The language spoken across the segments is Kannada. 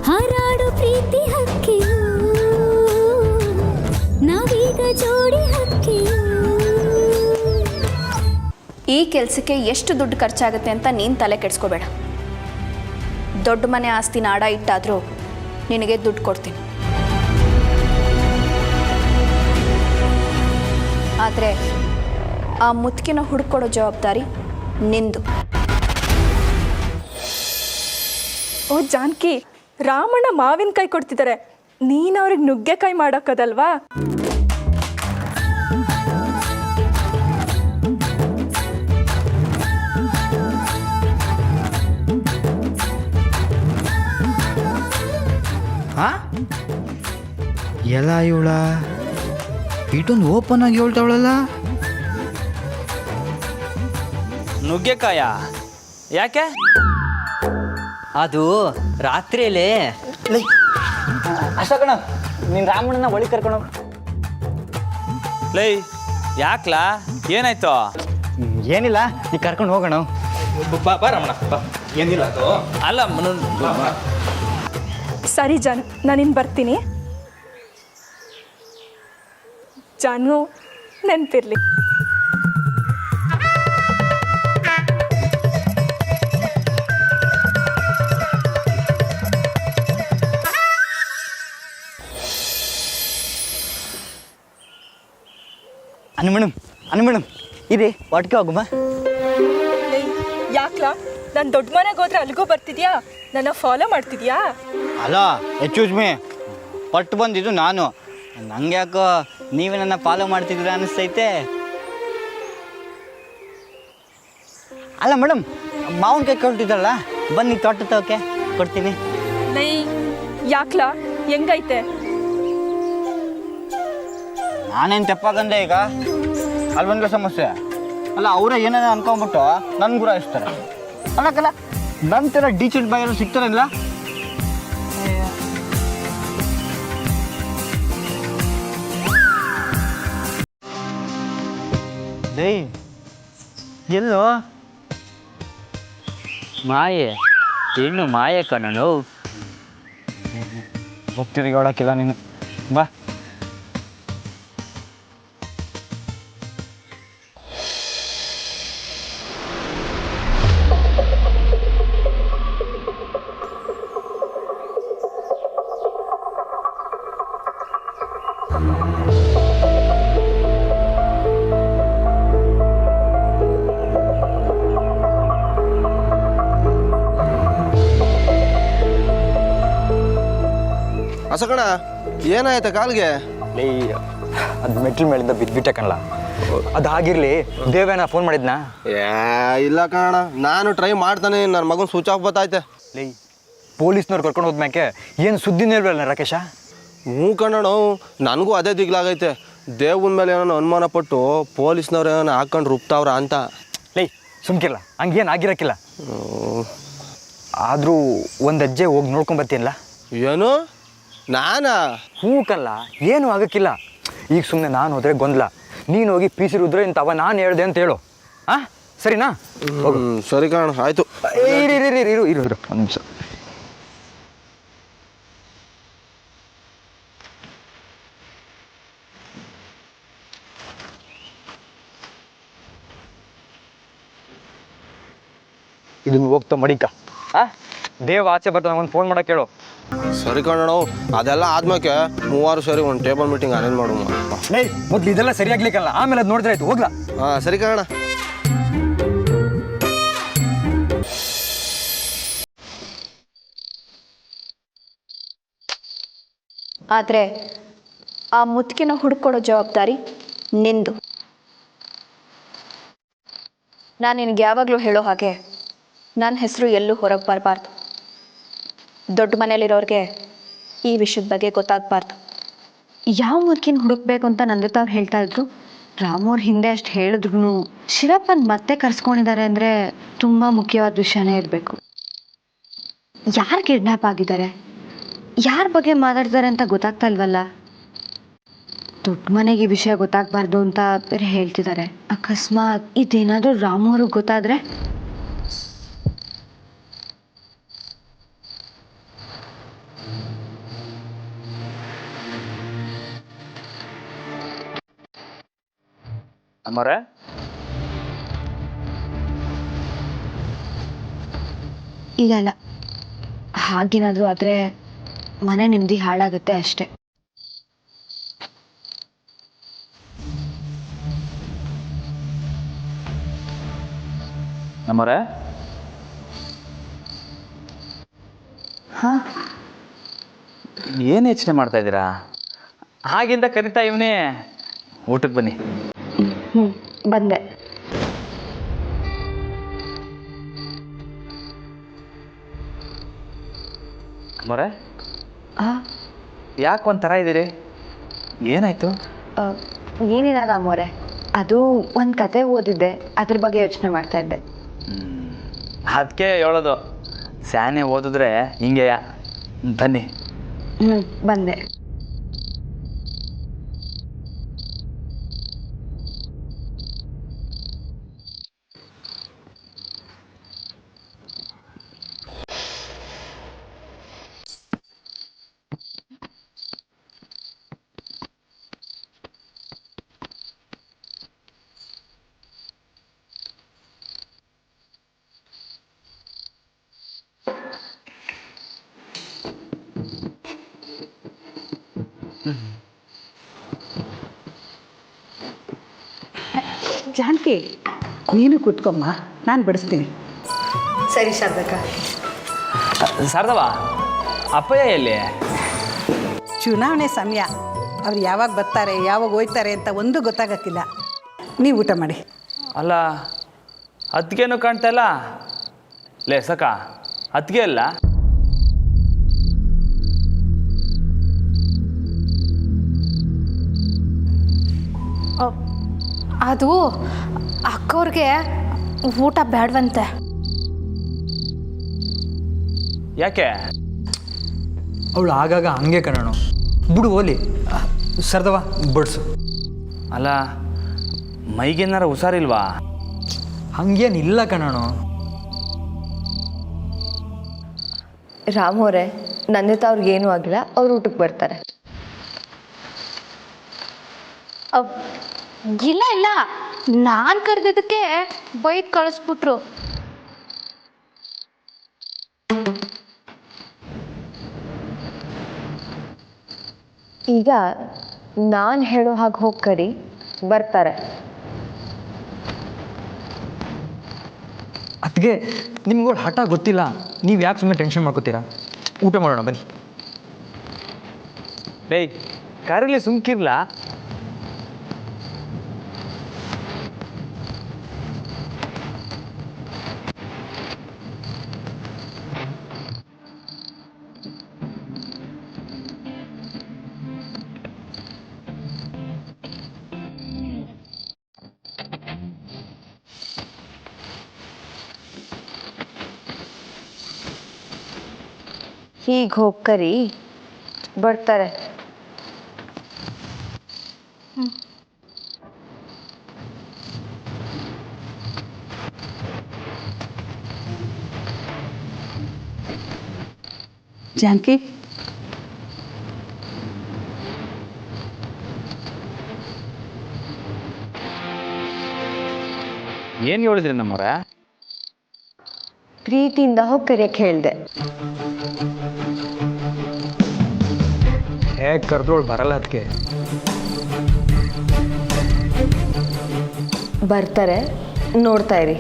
ಹಾರಾಡು ಪ್ರೀತಿ ಹಕ್ಕಿಯು ನಾವೀಗ ಜೋಡಿ ಹಕ್ಕಿಯು. ಈ ಕೆಲಸಕ್ಕೆ ಎಷ್ಟು ದುಡ್ಡು ಖರ್ಚಾಗುತ್ತೆ ಅಂತ ನೀನು ತಲೆ ಕೆಡಿಸ್ಕೋಬೇಡ. ದೊಡ್ಡ ಮನೆ ಆಸ್ತಿನ ಆಡ ಇಟ್ಟಾದರೂ ನಿನಗೆ ದುಡ್ಡು ಕೊಡ್ತೀನಿ. ಆದರೆ ಆ ಮುತ್ತಿಗೆನ ಹುಡುಕೊಡೋ ಜವಾಬ್ದಾರಿ ನಿಂದು. ಓ ಜಾನಕಿ, ರಾಮಣ್ಣ ಮಾವಿನಕಾಯಿ ಕೊಡ್ತಿದ್ದಾರೆ, ನೀನು ಅವ್ರಿಗೆ ನುಗ್ಗೆಕಾಯಿ ಮಾಡೋಕ್ಕದಲ್ವಾ? ಎಲ್ಲ ಇವಳ ಇಟೊಂದು ಓಪನ್ ಆಗಿ ಹೇಳ್ತಾವಳಲ್ಲ. ನುಗ್ಗೆಕಾಯ ಯಾಕೆ? ಅದು ರಾತ್ರಿಯಲ್ಲಿ ಅಷ್ಟಕಣ ನೀನು ರಾಮಣ್ಣನ ಒಳಗೆ ಕರ್ಕೊಂಡು ಲೈ. ಯಾಕ್ಲಾ, ಏನಾಯ್ತು? ಏನಿಲ್ಲ, ನೀ ಕರ್ಕೊಂಡು ಹೋಗೋಣ. ಬಾ ರಮಣ, ಏನಿಲ್ಲ ಅದು. ಅಲ್ಲ ಸರಿ ಜಾನು, ನಾನಿನ್ನು ಬರ್ತೀನಿ. ಜಾನು ನೆನಪಿರ್ಲಿ. ಅನು ಮೇಡಮ್ ಇದೆ ಒಟ್ಟಿಗೆ ಹೋಗುಮ್ಮ. ಯಾಕ್ಲಾ, ನಾನು ದೊಡ್ಡ ಮನೆಗೆ ಹೋದ್ರೆ ಅಲ್ಲಿಗೂ ಬರ್ತಿದ್ಯಾ? ನನ್ನ ಫಾಲೋ ಮಾಡ್ತಿದ್ಯಾ? ಅಲ್ಲ, ಎಕ್ಸ್ಕ್ಯೂಸ್ ಮೀ, ಪಟ್ಟು ಬಂದಿದ್ದು ನಾನು. ನಂಗೆ ಯಾಕೋ ನೀವೇ ನನ್ನ ಫಾಲೋ ಮಾಡ್ತಿದ್ದೀರ ಅನ್ನಿಸ್ತೈತೆ. ಅಲ್ಲ ಮೇಡಮ್, ಮಾವಿನಕಾಯಿ ಕೊಟ್ಟಿದ್ದಲ್ಲ, ಬನ್ನಿ ತೋಟ ತೋಕೆ ಕೊಡ್ತೀನಿ. ಲೈ ಯಾಕ್ಲಾ, ಹೆಂಗೈತೆ? ನಾನೇನು ತೆಪ್ಪಾಗಂದೆ ಈಗ? ಅಲ್ಲಿ ಬಂದ್ರೆ ಸಮಸ್ಯೆ ಅಲ್ಲ, ಅವರೇ ಏನೇನೋ ಅನ್ಕೊಂಬಿಟ್ಟು ನನ್ನ ಗುರ ಇರ್ತಾರೆ. ಅಲ್ಲಕ್ಕಲ್ಲ, ನನ್ನ ಥರ ಡೀಸೆಂಟ್ ಬಾಯ್ ಎಲ್ಲ ಸಿಗ್ತಾರಲ್ಲ. ಲೇ ಎಲ್ಲೋ ಮಾಯೆ, ಹೆಣ್ಣು ಮಾಯೆ ಕಣ್ಣನು. ಹೋಗ್ತಿರಿ ಹೇಳಕ್ಕಿಲ್ಲ ನೀನು, ಬಾ. ಅಸಕಣ, ಏನಾಯ್ತ ಕಾಲ್ಗೆ? ಲೇ, ಅದು ಮೆಟ್ಲ್ ಮೇಲಿಂದ ಬಿದ್ದುಬಿಟ್ಟೆ ಕಣಲ್ಲ. ಅದು ಆಗಿರ್ಲಿ, ದೇವೇನ ಫೋನ್ ಮಾಡಿದ್ನಾ? ಇಲ್ಲ ಕಣ, ನಾನು ಟ್ರೈ ಮಾಡ್ತಾನೆ, ನನ್ನ ಮಗನ ಸ್ವಿಚ್ ಆಫ್ ಬತ್ತೈತೆ. ಲೇ, ಪೊಲೀಸ್ನವ್ರು ಕರ್ಕೊಂಡು ಹೋದ್ಮ್ಯಾಕೆ ಏನು ಸುದ್ದಿನೇ ಇಲ್ವಲ್ಲ ರಾಕೇಶ? ಹ್ಞೂ ಕಣ, ನನಗೂ ಅದೇ ದಿಗ್ಲಾಗೈತೆ. ದೇವನ ಮೇಲೆ ಏನೋ ಅನುಮಾನ ಪಟ್ಟು ಪೊಲೀಸ್ನವ್ರು ಏನೋ ಹಾಕೊಂಡು ರುಬ್ತಾವ್ರ ಅಂತ. ಲೇ ಸುಮ್ಕಿಲ್ಲ, ಹಂಗೇನು ಆಗಿರಕ್ಕಿಲ್ಲ. ಆದರೂ ಒಂದು ಅಜ್ಜೆ ಹೋಗಿ ನೋಡ್ಕೊಂಬರ್ತೀನಲ್ಲ. ಏನು ನಾನಾ? ಹ್ಞೂ ಕಲ್ಲ, ಏನು ಆಗಕ್ಕಿಲ್ಲ. ಈಗ ಸುಮ್ಮನೆ ನಾನು ಹೋದ್ರೆ ಗೊಂದಲ, ನೀನು ಹೋಗಿ ಪೀಸಿರುದ್ರೆ ಇಂತವ ನಾನು ಹೇಳ್ದೆ ಅಂತ ಹೇಳು. ಹಾಂ ಸರಿನಾ? ಸರಿ ಕಣ, ಆಯಿತು. ಇರು ಒಂದು ನಿಮಿಷ. ಇದನ್ನು ಹೋಗ್ತಾ ಮಡಿಕ. ದೇವ್ ಆಚೆ ಬರ್ತಾನೆ, ಒಂದು ಫೋನ್ ಮಾಡಕ್ಕೆ ಹೇಳು. ಸರಿ ಕಣ, ಅದೆಲ್ಲ ಆದ್ಮೇಲೆ ಮೂವರು ಸೇರಿ ಒಂದು ಟೇಬಲ್ ಮೀಟಿಂಗ್ ಅರೇಂಜ್ ಮಾಡು. ಲೇ ಮೊದ್ಲು ಇದೆಲ್ಲ ಸರಿಯಾಗ್ಲಿಕ್ಕಲ್ಲ, ಆಮೇಲೆ ಅದು ನೋಡಿದ್ರೆ ಆಯ್ತು. ಹೋಗ್ಲಾ? ಹಾಂ ಸರಿ ಕಣ. ಆದರೆ ಆ ಮುತ್ತಿಗೆನ ಹುಡುಕೊಡೋ ಜವಾಬ್ದಾರಿ ನಿಂದು. ನಾನು ನಿನಗೆ ಯಾವಾಗಲೂ ಹೇಳೋ ಹಾಗೆ ನನ್ನ ಹೆಸರು ಎಲ್ಲೂ ಹೊರಗೆ ಬರಬಾರ್ದು. ದೊಡ್ಡ ಮನೇಲಿರೋರಿಗೆ ಈ ವಿಷಯದ ಬಗ್ಗೆ ಗೊತ್ತಾಗಬಾರ್ದು. ಯಾವ ಮುದುಕಿನ ಹುಡುಕ್ಬೇಕು ಅಂತ ನಂದಿತ ಅವ್ರು ಹೇಳ್ತಾ ಇದ್ರು. ರಾಮವ್ರ ಹಿಂದೆ ಅಷ್ಟು ಹೇಳಿದ್ರು ಶಿವಪ್ಪನ್ ಮತ್ತೆ ಕರ್ಸ್ಕೊಂಡಿದ್ದಾರೆ ಅಂದರೆ ತುಂಬ ಮುಖ್ಯವಾದ ವಿಷಯನೇ ಇರಬೇಕು. ಯಾರು ಕಿಡ್ನಾಪ್ ಆಗಿದ್ದಾರೆ, ಯಾರ ಬಗ್ಗೆ ಮಾತಾಡ್ತಾರೆ ಅಂತ ಗೊತ್ತಾಗ್ತಾ ಇಲ್ವಲ್ಲ. ದೊಡ್ಡ ಮನೆಗೆ ಈ ವಿಷಯ ಗೊತ್ತಾಗಬಾರ್ದು ಅಂತ ಬೇರೆ ಹೇಳ್ತಿದ್ದಾರೆ. ಅಕಸ್ಮಾತ್ ಇದೇನಾದರೂ ರಾಮವ್ರಿಗೆ ಗೊತ್ತಾದರೆ? ಅಮ್ಮರೇ ಇಲ್ಲ ಹಾಗೇನಾದರೂ ಆದರೆ ಮನೆ ನೆಮ್ಮದಿ ಹಾಳಾಗುತ್ತೆ ಅಷ್ಟೆ. ಅಮ್ಮರೇ ಹಾಂ, ಏನು ಯೋಚನೆ ಮಾಡ್ತಾ ಇದ್ದೀರಾ? ಹಾಗಿಂದ ಕರಿತಾ ಇವನೇ ಊಟಕ್ಕೆ ಬನ್ನಿ. ಬಂದೆ. ಅಮ್ಮರೇ ಹಾಂ, ಯಾಕೆ ಒಂಥರ ಇದ್ದೀರಿ? ಏನಾಯ್ತು? ಏನಿಲ್ಲ ರಾಮೋರೆ, ಅದು ಒಂದು ಕತೆ ಓದಿದ್ದೆ, ಅದ್ರ ಬಗ್ಗೆ ಯೋಚನೆ ಮಾಡ್ತಾ ಇದ್ದೆ. ಅದಕ್ಕೆ ಹೇಳೋದು, ಸ್ಯಾನೆ ಓದಿದ್ರೆ ಹಿಂಗೆಯ. ಬನ್ನಿ. ಬಂದೆ. ಜಾನಕಿ, ನೀನು ಕೂತ್ಕೊಮ್ಮ, ನಾನು ಬಡಿಸ್ತೀನಿ. ಸರಿ ಶಾರದಕ್ಕ. ಶಾರದವ, ಅಪ್ಪಯ್ಯ ಎಲ್ಲಿ? ಚುನಾವಣೆ ಸಮಯ, ಅವ್ರು ಯಾವಾಗ ಬರ್ತಾರೆ ಯಾವಾಗ ಹೋಯ್ತಾರೆ ಅಂತ ಒಂದು ಗೊತ್ತಾಗಕ್ಕಿಲ್ಲ. ನೀವು ಊಟ ಮಾಡಿ. ಅಲ್ಲ, ಅತ್ತಿಗೆನೂ ಕಾಣ್ತಾ ಇಲ್ಲ. ಲೇ ಸಕ, ಅತ್ತಿಗೆ ಅಲ್ಲ? ಅದು ಅಕ್ಕವ್ರಿಗೆ ಊಟ ಬೇಡವಂತೆ. ಯಾಕೆ? ಅವಳು ಆಗಾಗ ಹಂಗೆ ಕಣೋಣ, ಬಿಡು ಓಲಿ. ಸರ್ದವ ಬಡ್ಸು. ಅಲ್ಲ, ಮೈಗೇನಾರ ಹುಷಾರಿಲ್ವಾ? ಹಂಗೇನಿಲ್ಲ ಕಣೋಣ. ರಾಮೋರೆ, ನಂದಿತ ಅವ್ರಿಗೇನೂ ಆಗಿಲ್ಲ, ಅವ್ರು ಊಟಕ್ಕೆ ಬರ್ತಾರೆ. ಇಲ್ಲ, ನಾನು ಕರೆದಿದ್ದಕ್ಕೆ ಬೈದು ಕಳಿಸ್ಬಿಟ್ರು. ಈಗ ನಾನು ಹೇಳೋ ಹಾಗೆ ಹೋಗಿ ಕರಿ, ಬರ್ತಾರೆ. ಅದಕ್ಕೆ ನಿಮ್ಗಳು ಹಠ ಗೊತ್ತಿಲ್ಲ, ನೀವು ಯಾಕೆ ಸುಮ್ಮನೆ ಟೆನ್ಷನ್ ಮಾಡ್ಕೋತೀರಾ? ಊಟ ಮಾಡೋಣ ಬನ್ನಿ. ಬೇಯ್ ಕರೀಲಿ, ಸುಮ್ಕಿರ್ಲ. ಹೀಗೆ ಹೋಗಿ ಕರಿ, ಬರ್ತಾರೆ. ಜಾನಕಿ, ಏನು ಹೇಳಿದ್ರಿ ನಮ್ಮವ್ರೆ? ಪ್ರೀತಿಯಿಂದ ಹೋಗಿ ಕರಿಯಕ್ಕೆ ಹೇಳಿದೆ. ಹೇಗೆ ಕರೆದೋಳು ಬರಲ್ಲ ಅದಕ್ಕೆ. ಬರ್ತಾರೆ, ನೋಡ್ತಾ ಇರಿ.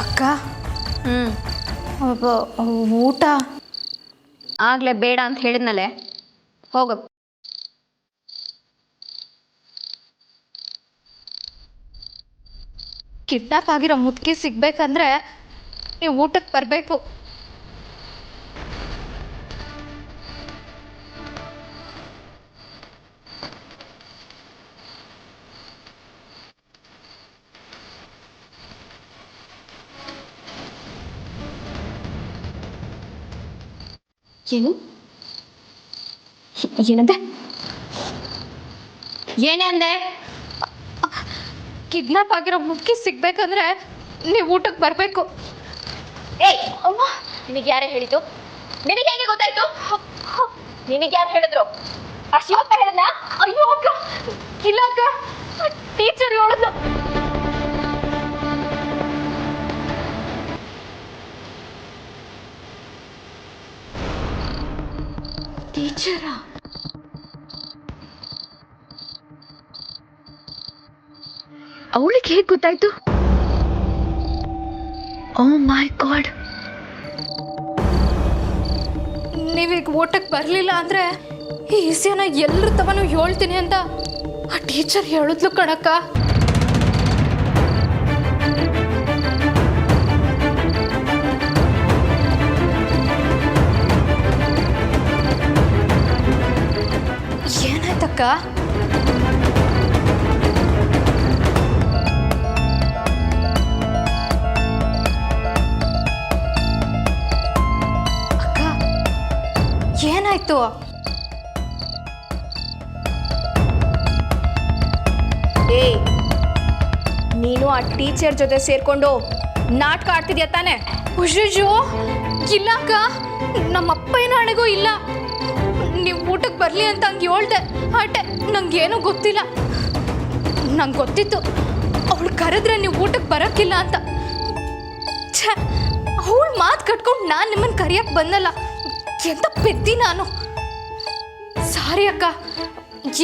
ಅಕ್ಕ, ಊಟ ಆಗಲೇ ಬೇಡ ಅಂತ ಹೇಳಿದ್ನಲ್ಲೇ, ಹೋಗ. ಕಿಡ್ನಾಪ್ ಆಗಿರೋ ಮುದುಕಿ ಸಿಗ್ಬೇಕಂದ್ರೆ ನೀವು ಊಟಕ್ಕೆ ಬರಬೇಕು. ಏನು ಏನಂದೆ ಏನೇ ಅಂದೆ? ಕಿಡ್ನಾಪ್ ಆಗಿರೋ ಮುದುಕಿ ಸಿಗ್ಬೇಕಂದ್ರೆ ನೀವು ಊಟಕ್ಕೆ ಬರಬೇಕು. ಏಯ್ ಅಮ್ಮ, ನಿನಗೆ ಯಾರೇ ಹೇಳಿದ್ದು? ನಿನಗೆ ಹೇಗೆ ಗೊತ್ತಾಯ್ತು? ನಿನಗೆ ಯಾರು ಹೇಳಿದ್ರು? ಆ ಶಿವಪ್ಪ ಹೇಳಿದ್ನ? ಅಯ್ಯೋ ಅಕ್ಕ, ಇಲ್ಲ ಅಕ್ಕ, ಟೀಚರ್ ಹೇಳಿದ್ಲು. ಟೀಚರಾ? ಅವಳಿಗೆ ಹೇಗೆ ಗೊತ್ತಾಯ್ತು? ಓ ಮೈ ಗಾಡ್. ನೀವೀಗ ಊಟಕ್ಕೆ ಬರಲಿಲ್ಲ ಅಂದರೆ ಈ ವಿಷಯನ ಎಲ್ಲರ ತವನು ಹೇಳ್ತೀನಿ ಅಂತ ಆ ಟೀಚರ್ ಹೇಳಿದ್ಲು ಕಣಕ್ಕ. ಏನಾಯ್ತಕ್ಕ? ಏನಾಯ್ತು? ಏಯ್, ನೀನು ಆ ಟೀಚರ್ ಜೊತೆ ಸೇರ್ಕೊಂಡು ನಾಟಕ ಆಡ್ತಿದ್ಯಾ ತಾನೆ? ಅಯ್ಯೋ ಇಲ್ಲ ಅಕ್ಕ, ನಮ್ಮಪ್ಪ ಏನೋ ಹಣೆಗೂ ಇಲ್ಲ. ನೀವು ಊಟಕ್ಕೆ ಬರಲಿ ಅಂತ ಹಂಗೆ ಹೇಳ್ದೆ ಆಟೆ, ನಂಗೇನೂ ಗೊತ್ತಿಲ್ಲ. ನಂಗೆ ಗೊತ್ತಿತ್ತು ಅವಳು ಕರೆದ್ರೆ ನೀವು ಊಟಕ್ಕೆ ಬರೋಕ್ಕಿಲ್ಲ ಅಂತ. ಛೇ, ಅವಳು ಮಾತು ಕಟ್ಕೊಂಡು ನಾನು ನಿಮ್ಮನ್ನು ಕರೆಯೋಕ್ಕೆ ಬಂದಲ್ಲ. ಎಂತ ಪೆದ್ದಿ ನಾನು. ಸಾರಿ ಅಕ್ಕ,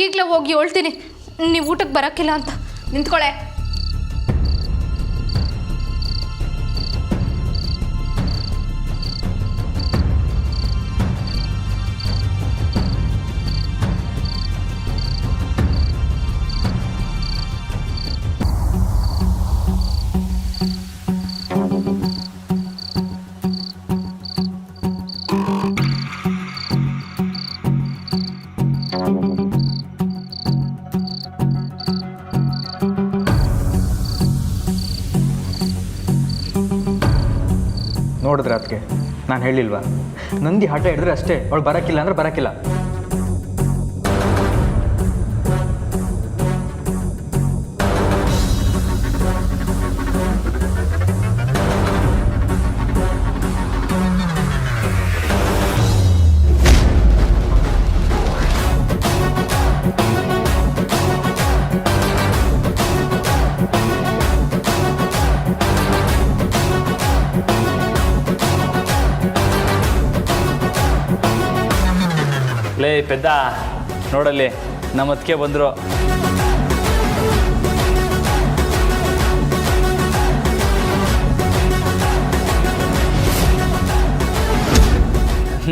ಈಗಲೇ ಹೋಗಿ ಹೇಳ್ತೀನಿ ನೀವು ಊಟಕ್ಕೆ ಬರೋಕ್ಕಿಲ್ಲ ಅಂತ. ನಿಂತ್ಕೊಳೆ. ನೋಡಿದ್ರೆ ಅದಕ್ಕೆ ನಾನು ಹೇಳಿಲ್ವಾ, ನಂದಿ ಹಠ ಹಿಡಿದ್ರೆ ಅಷ್ಟೇ, ಅವಳು ಬರೋಕ್ಕಿಲ್ಲ ಅಂದ್ರೆ ಬರೋಕ್ಕಿಲ್ಲ. ಲೇ ಪೆದ್ದ, ನೋಡಲ್ಲಿ ನಮ್ಮ ಅದಕ್ಕೆ ಬಂದರು.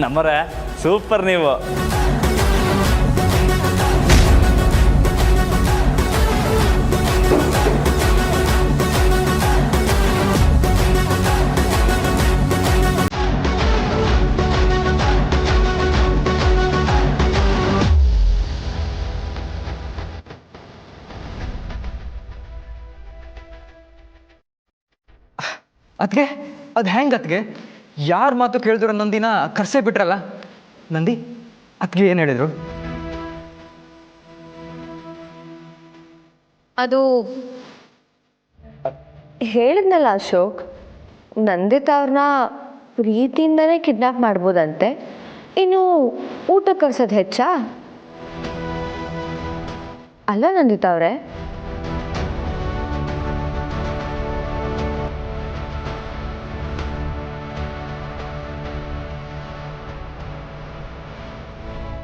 ನಮ್ಮರೆ ಸೂಪರ್ ನೀವು. ಅದಕ್ಕೆ ಅದು ಹೆಂಗೆ ಅದಕ್ಕೆ? ಯಾರ ಮಾತು ಕೇಳಿದ್ರು ನಂದಿನ ಕರ್ಸೇ ಬಿಟ್ರಲ್ಲ. ನಂದಿ ಅದಕ್ಕೆ ಏನು ಹೇಳಿದರು? ಅದು ಹೇಳಿದ್ನಲ್ಲ ಅಶೋಕ್, ನಂದಿತ್ ಅವ್ರನ್ನ ಪ್ರೀತಿಯಿಂದನೇ ಕಿಡ್ನಾಪ್ ಮಾಡ್ಬೋದಂತೆ. ಇನ್ನು ಊಟ ಕರ್ಸೋದು ಹೆಚ್ಚಾ? ಅಲ್ಲ ನಂದಿತ್ ಅವರೇ,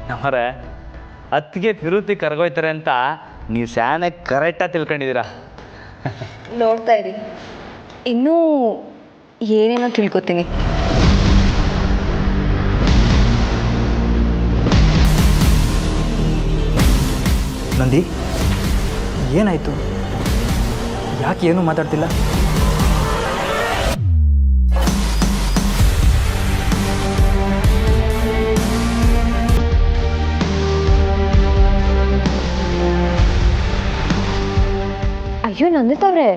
ನಮ್ಮರೆ ಅತ್ತಿಗೆ ತಿರುತಿ ಕರ್ಗೋಯ್ತಾರೆ ಅಂತ ನೀವು ಸ್ಯಾನೆ ಕರೆಕ್ಟಾಗಿ ತಿಳ್ಕೊಂಡಿದ್ದೀರಾ. ನೋಡ್ತಾ ಇರಿ, ಇನ್ನೂ ಏನೇನೋ ತಿಳ್ಕೊತೀನಿ. ನಂದಿ ಏನಾಯಿತು? ಯಾಕೆ ಏನೂ ಮಾತಾಡ್ತಿಲ್ಲ? ಅಯ್ಯೋ ನಂದಿತವ್ರೆ,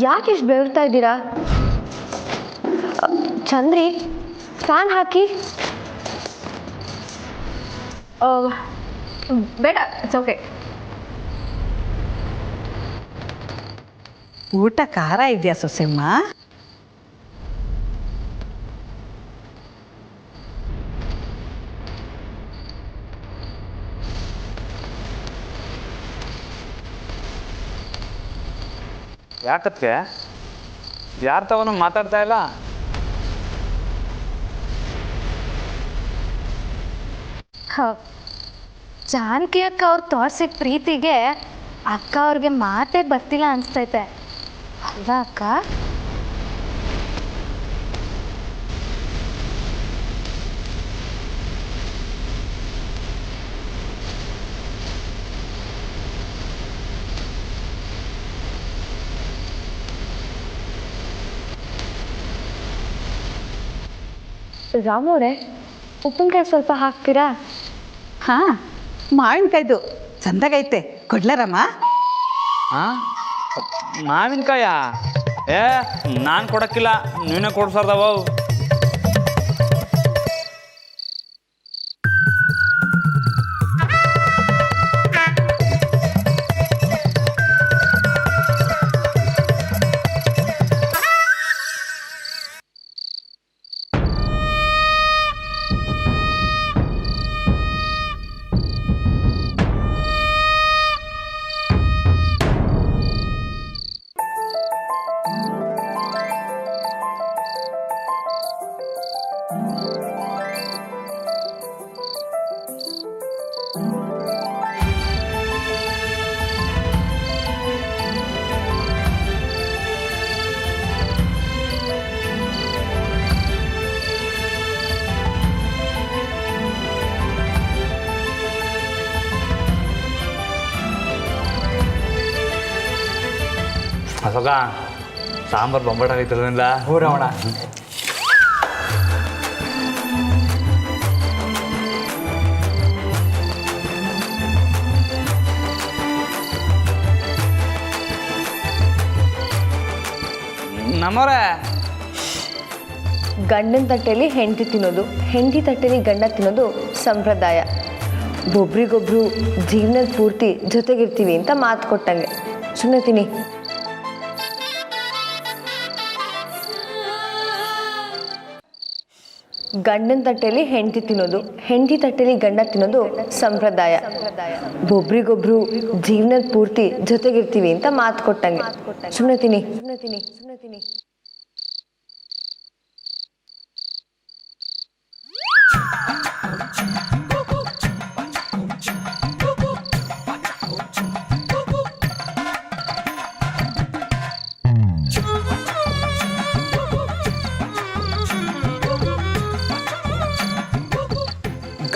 ಯಾಕೆ ಇಷ್ಟು ಬೆವರ್ತಾ ಇದ್ದೀರಾ? ಚಂದ್ರಿ, ಫ್ಯಾನ್ ಹಾಕಿ. ಬೇಡ, ಇಟ್ಸ್ ಓಕೆ. ಊಟ ಖಾರ ಇದೆಯಾ ಸೊಸೆಮ್ಮ? ಯಾಕತ್ಗೆ ಯಾರ ತವನು ಮಾತಾಡ್ತಾ ಇಲ್ಲ? ಜಾನಕಿ ಅಕ್ಕ ಅವ್ರು ತೋರ್ಸಿದ ಪ್ರೀತಿಗೆ ಅಕ್ಕ ಅವ್ರಿಗೆ ಮಾತೇ ಬರ್ತಿಲ್ಲ ಅನಿಸ್ತೈತೆ ಅಲ್ವಾ ಅಕ್ಕ? ರಾಮೋರೆ, ಉಪ್ಪಿನಕಾಯಿ ಸ್ವಲ್ಪ ಹಾಕ್ತೀರಾ? ಹಾಂ, ಮಾವಿನಕಾಯ್ದು ಚಂದಾಗೈತೆ, ಕೊಡ್ಲಾರಮ್ಮ? ಹಾಂ, ಮಾವಿನಕಾಯ? ಏ, ನಾನು ಕೊಡಕ್ಕಿಲ್ಲ, ನೀನೇ ಕೊಡ್ಸರ್ದವ. ಅಸೋಕ ಸಾಂಬಾರು ಬೊಂಬಾಟಾಗೈತಲ್ಲ. ಹೋ ರಾವಣ. ನಮ್ಮವ್ರೆ, ಗಂಡನ ತಟ್ಟೆಯಲ್ಲಿ ಹೆಂಡತಿ ತಿನ್ನೋದು, ಹೆಂಡತಿ ತಟ್ಟೆಯಲ್ಲಿ ಗಂಡ ತಿನ್ನೋದು ಸಂಪ್ರದಾಯ. ಒಬ್ರಿಗೊಬ್ರು ಜೀವನದ ಪೂರ್ತಿ ಜೊತೆಗಿರ್ತೀವಿ ಅಂತ ಮಾತು ಕೊಟ್ಟಂಗೆ. ಸುಮ್ಮನೆ ತಿನ್ನಿ. ಗಂಡನ ತಟ್ಟೆಯಲ್ಲಿ ಹೆಂಡತಿ ತಿನ್ನೋದು, ಹೆಂಡತಿ ತಟ್ಟೆಯಲ್ಲಿ ಗಂಡ ತಿನ್ನೋದು ಸಂಪ್ರದಾಯ. ಒಬ್ರಿಗೊಬ್ರು ಜೀವನದ ಪೂರ್ತಿ ಜೊತೆಗಿರ್ತೀವಿ ಅಂತ ಮಾತು ಕೊಟ್ಟಂಗೆ. ಸುಮ್ಮನೆ ತಿನ್ನಿ.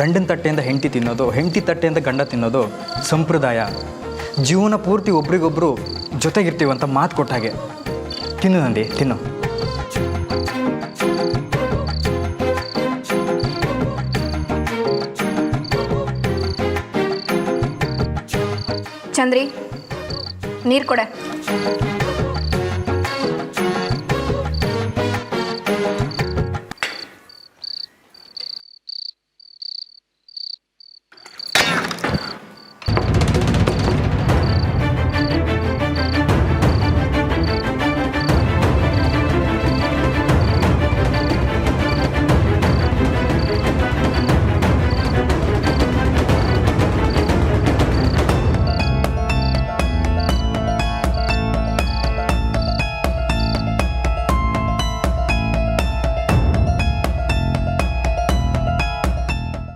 ಗಂಡನ ತಟ್ಟೆಯಿಂದ ಹೆಂಡತಿ ತಿನ್ನೋದು, ಹೆಂಡತಿ ತಟ್ಟೆಯಿಂದ ಗಂಡ ತಿನ್ನೋದು ಸಂಪ್ರದಾಯ. ಜೀವನ ಪೂರ್ತಿ ಒಬ್ರಿಗೊಬ್ರು ಜೊತೆಗಿರ್ತೀವಂತ ಮಾತು ಕೊಟ್ಟ ಹಾಗೆ. ತಿನ್ನು ನಂದಿ, ತಿನ್ನು. ಚಂದ್ರಿ, ನೀರು ಕೊಡೆ.